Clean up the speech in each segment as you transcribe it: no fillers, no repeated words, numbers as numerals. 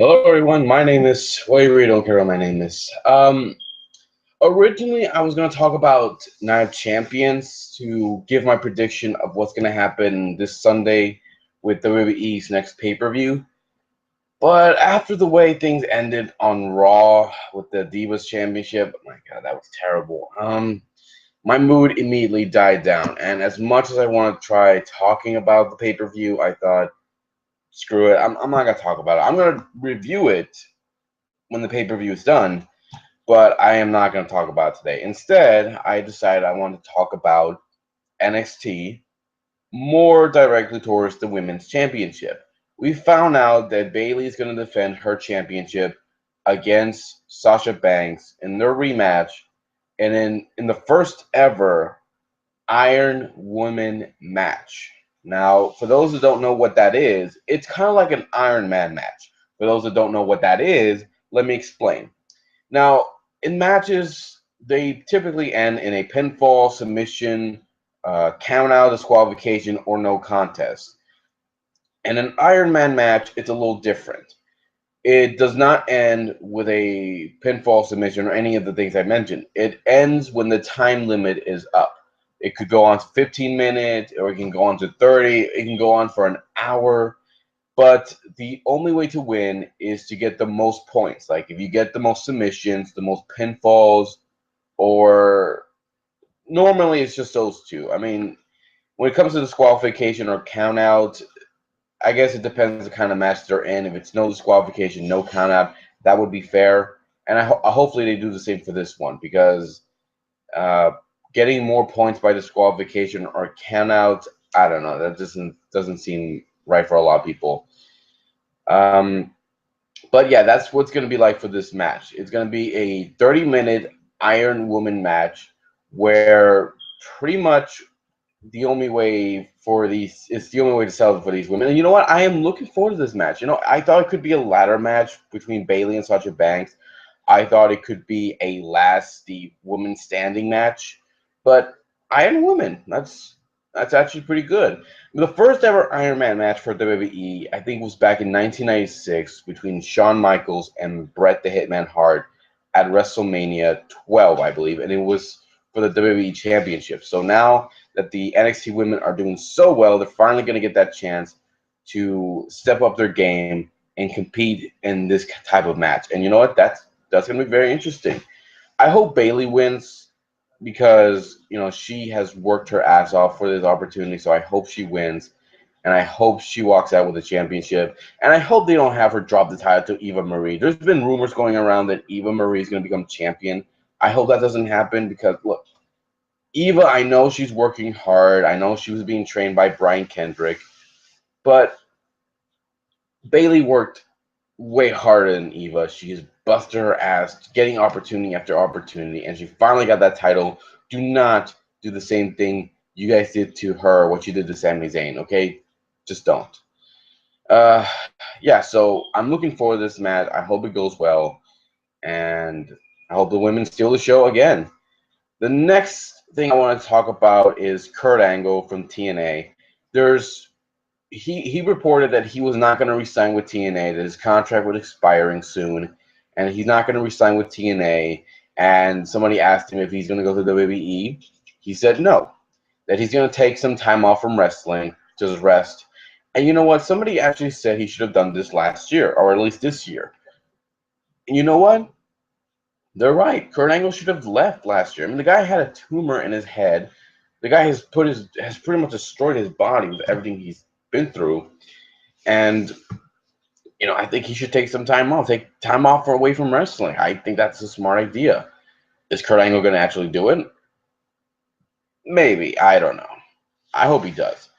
Hello, everyone. My name is. Well, you really don't care what my name is. Originally, I was going to talk about Night of Champions to give my prediction of what's going to happen this Sunday with WWE's next pay per view. But after the way things ended on Raw with the Divas Championship, oh my God, that was terrible. My mood immediately died down, and as much as I want to try talking about the pay per view, I thought, screw it. I'm not going to talk about it. I'm going to review it when the pay per view is done, but I am not going to talk about it today. Instead, I decided I want to talk about NXT more directly towards the women's championship. We found out that Bayley is going to defend her championship against Sasha Banks in their rematch, and in the first ever Iron Woman match. Now, for those who don't know what that is, it's kind of like an Iron Man match. For those that don't know what that is, let me explain. Now, in matches, they typically end in a pinfall, submission, count out, disqualification, or no contest. In an Iron Man match, it's a little different. It does not end with a pinfall, submission, or any of the things I mentioned. It ends when the time limit is up. It could go on to 15 minutes, or it can go on to 30. It can go on for an hour. But the only way to win is to get the most points. Like if you get the most submissions, the most pinfalls, or normally it's just those two. I mean, when it comes to disqualification or count out, I guess it depends the kind of match they're in. If it's no disqualification, no count out, that would be fair. And hopefully they do the same for this one because uh, getting more points by disqualification or count out, I don't know. That doesn't seem right for a lot of people. Um, But yeah, that's what's going to be like for this match. It's going to be a 30-minute Iron Woman match where pretty much the only way for these it's the only way to sell it for these women. And you know what? I am looking forward to this match. I thought it could be a ladder match between Bayley and Sasha Banks. I thought it could be a last the woman standing match, but Iron Woman. That's actually pretty good. The first ever Iron Man match for WWE, I think, was back in 1996 between Shawn Michaels and Bret the Hitman Hart at WrestleMania 12, I believe, and it was for the WWE Championship. So now that the NXT women are doing so well, they're finally going to get that chance to step up their game and compete in this type of match. And you know what? That's going to be very interesting. I hope Bayley wins because she has worked her ass off for this opportunity. So I hope she wins, and I hope she walks out with the championship. And I hope they don't have her drop the title to Eva Marie. There's been rumors going around that Eva Marie is going to become champion. I hope that doesn't happen because look, Eva, I know she's working hard. I know she was being trained by Brian Kendrick, but Bayley worked way harder than Eva. She has busted her ass, getting opportunity after opportunity, and she finally got that title. Do not do the same thing you guys did to her, what you did to Sami Zayn, okay? Just don't. Yeah, so I'm looking forward to this match. I hope it goes well, and I hope the women steal the show again. The next thing I want to talk about is Kurt Angle from TNA. There's he reported that he was not going to resign with TNA, that his contract was expiring soon, and he's not going to resign with TNA. And somebody asked him if he's going to go to WWE. He said no, that he's going to take some time off from wrestling, just rest. And you know what? Somebody actually said he should have done this last year, or at least this year. And you know what? They're right. Kurt Angle should have left last year. I mean, the guy had a tumor in his head. The guy has pretty much destroyed his body with everything he's been through. And I think he should take some time off. Take time off away from wrestling. I think that's a smart idea. Is Kurt Angle going to actually do it? Maybe. I don't know. I hope he does.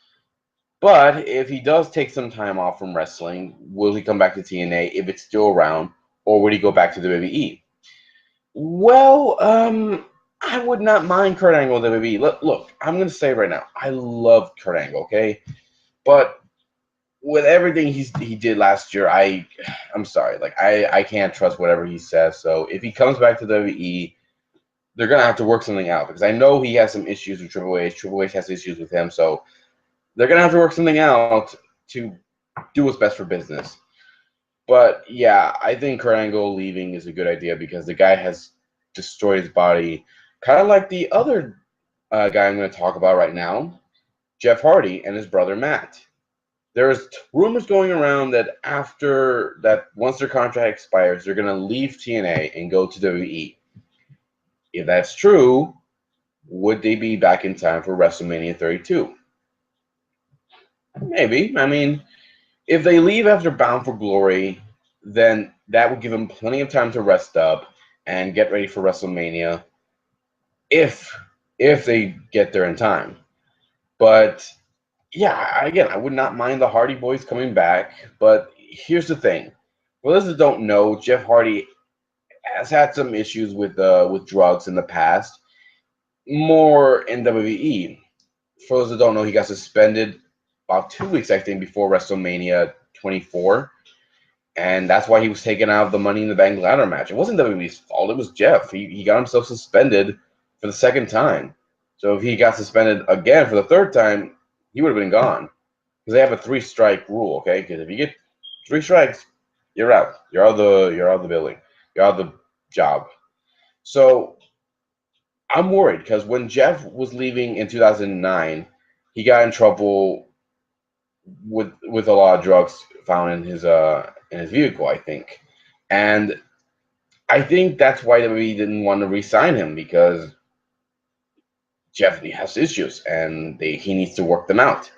But if he does take some time off from wrestling, will he come back to TNA if it's still around, or would he go back to the WWE? Well, I would not mind Kurt Angle in the WWE. Look, I'm going to say right now, I love Kurt Angle, okay? But with everything he did last year, I'm sorry, like I can't trust whatever he says. So if he comes back to WWE, they're gonna have to work something out because I know he has some issues with Triple H. Triple H has issues with him, so they're gonna have to work something out to do what's best for business. But yeah, I think Kurt Angle leaving is a good idea because the guy has destroyed his body, kind of like the other guy I'm going to talk about right now, Jeff Hardy and his brother Matt. There's rumors going around that after that, once their contract expires, they're going to leave TNA and go to WWE. If that's true, would they be back in time for WrestleMania 32? Maybe. I mean, if they leave after Bound for Glory, then that would give them plenty of time to rest up and get ready for WrestleMania if they get there in time. But yeah, again, I would not mind the Hardy Boys coming back. But here's the thing: for those that don't know, Jeff Hardy has had some issues with drugs in the past, more in WWE. For those that don't know, he got suspended about 2 weeks, I think, before WrestleMania 24. And that's why he was taken out of the Money in the Bank ladder match. It wasn't WWE's fault. It was Jeff. He got himself suspended for the second time. So if he got suspended again for the third time, he would have been gone. Because they have a 3-strike rule, okay? Because if you get 3 strikes, you're out. You're out of the building. You're out of the job. So I'm worried because when Jeff was leaving in 2009, he got in trouble with a lot of drugs found in his vehicle, I think. And I think that's why WWE didn't want to re-sign him because Jeff has issues and he needs to work them out.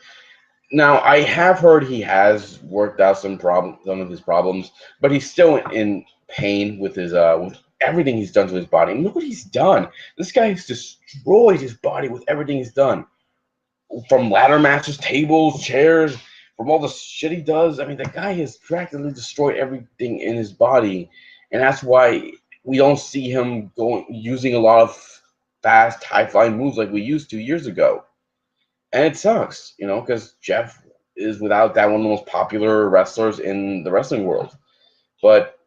Now, I have heard he has worked out some of his problems, but he's still in pain with his with everything he's done to his body. And look what he's done. This guy has destroyed his body with everything he's done. From ladder matches, tables, chairs, from all the shit he does. I mean, the guy has practically destroyed everything in his body, and that's why we don't see him using a lot of fast, high-flying moves like we used to years ago. And it sucks, because Jeff is without that one of the most popular wrestlers in the wrestling world. But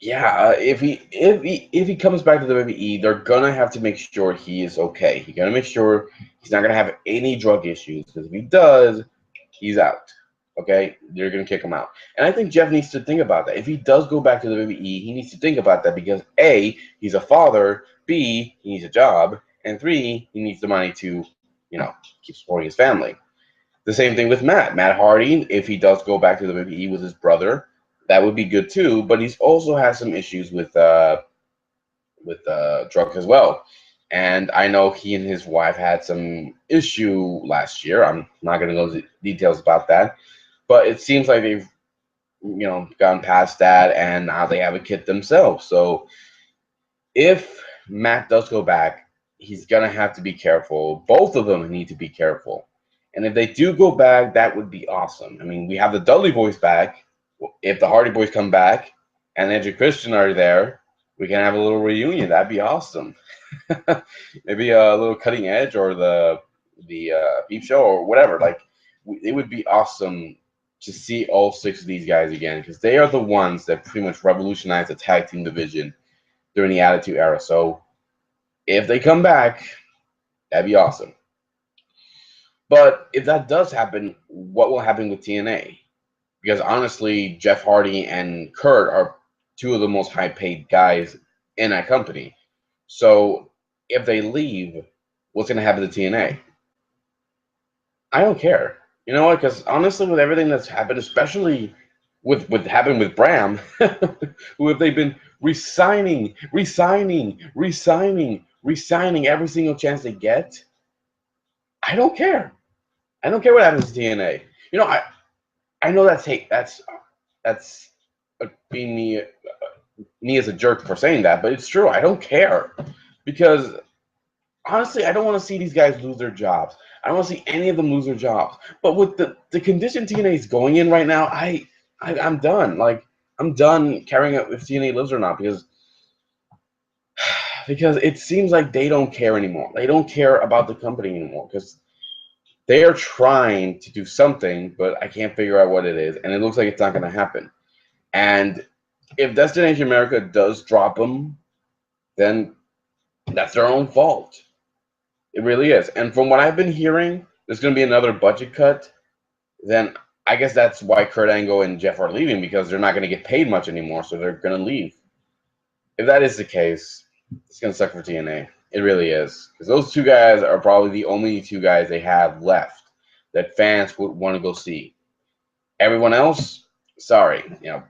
yeah, if he comes back to the WWE, they're gonna have to make sure he is okay. He's gonna make sure he's not gonna have any drug issues because if he does, he's out. Okay, they're gonna kick him out. And I think Jeff needs to think about that. If he does go back to the WWE, he needs to think about that because A, he's a father, B, he needs a job, and 3, he needs the money to, keep supporting his family. The same thing with Matt. Matt Hardy, if he does go back to the WWE with his brother, that would be good too. But he's also has some issues with drugs as well. And I know he and his wife had some issue last year. I'm not going to go into details about that, but it seems like they've gone past that, and now they have a kid themselves. So if Matt does go back, he's gonna have to be careful. Both of them need to be careful. And if they do go back, that would be awesome. I mean, we have the Dudley Boys back. If the Hardy Boys come back and Edge and Christian are there, we can have a little reunion. That'd be awesome. Maybe a little Cutting Edge or the Peep Show or whatever. Like, it would be awesome to see all 6 of these guys again because they are the ones that pretty much revolutionized the tag team division during the Attitude Era. So if they come back, that'd be awesome. But if that does happen, what will happen with TNA? Because honestly, Jeff Hardy and Kurt are 2 of the most high-paid guys in that company. So if they leave, what's going to happen to TNA? I don't care. You know what? Because honestly, with everything that's happened, especially with happened with Bram, who have they been resigning every single chance they get? I don't care. I don't care what happens to TNA. I know that's being me as a jerk for saying that, but it's true. I don't care because honestly, I don't want to see these guys lose their jobs. I don't want to see any of them lose their jobs. But with the condition TNA is going in right now, I'm done. Like, I'm done caring if TNA lives or not because it seems like they don't care anymore. They don't care about the company anymore because they are trying to do something, but I can't figure out what it is, and it looks like it's not going to happen. And if Destination America does drop them, then that's their own fault. It really is. And from what I've been hearing, there's going to be another budget cut. Then I guess that's why Kurt Angle and Jeff are leaving, because they're not going to get paid much anymore, so they're going to leave. If that is the case, it's going to suck for TNA. It really is. Because those two guys are probably the only two guys they have left that fans would want to go see. Everyone else, sorry.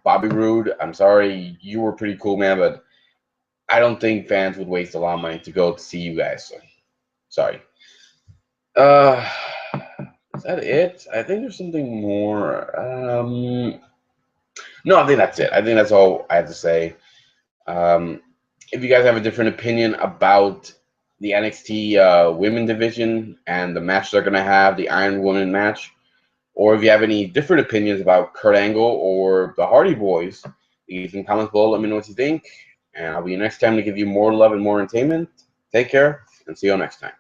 Bobby Roode, I'm sorry. You were pretty cool, man, but I don't think fans would waste a lot of money to go to see you guys. So, sorry. Is that it? I think there's something more. No, I think that's it. I think that's all I have to say. If you guys have a different opinion about the NXT women division and the match they're going to have, the Iron Woman match, or if you have any different opinions about Kurt Angle or the Hardy Boys, leave in comments below. Let me know what you think. And I'll be next time to give you more love and more entertainment. Take care, and see you next time.